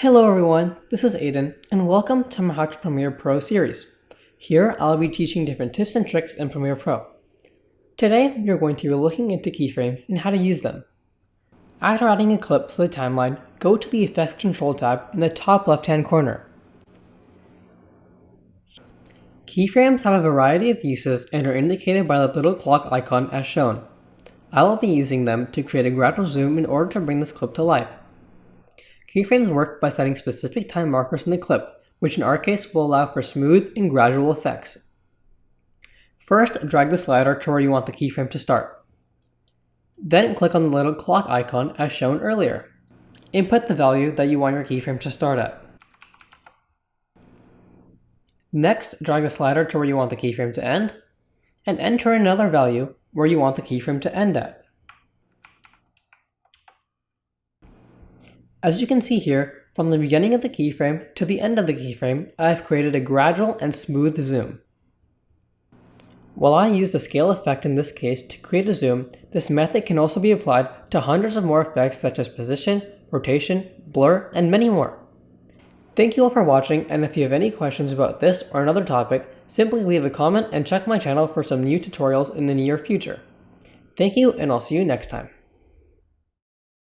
Hello everyone, this is Aiden, and welcome to my How to Premiere Pro series. Here I'll be teaching different tips and tricks in Premiere Pro. Today we are going to be looking into keyframes and how to use them. After adding a clip to the timeline, go to the Effects Control tab in the top left hand corner. Keyframes have a variety of uses and are indicated by the little clock icon as shown. I will be using them to create a gradual zoom in order to bring this clip to life. Keyframes work by setting specific time markers in the clip, which in our case will allow for smooth and gradual effects. First, drag the slider to where you want the keyframe to start. Then click on the little clock icon as shown earlier. Input the value that you want your keyframe to start at. Next, drag the slider to where you want the keyframe to end, and enter another value where you want the keyframe to end at. As you can see here, from the beginning of the keyframe to the end of the keyframe, I have created a gradual and smooth zoom. While I use the scale effect in this case to create a zoom, this method can also be applied to hundreds of more effects such as position, rotation, blur, and many more. Thank you all for watching, and if you have any questions about this or another topic, simply leave a comment and check my channel for some new tutorials in the near future. Thank you, and I'll see you next time.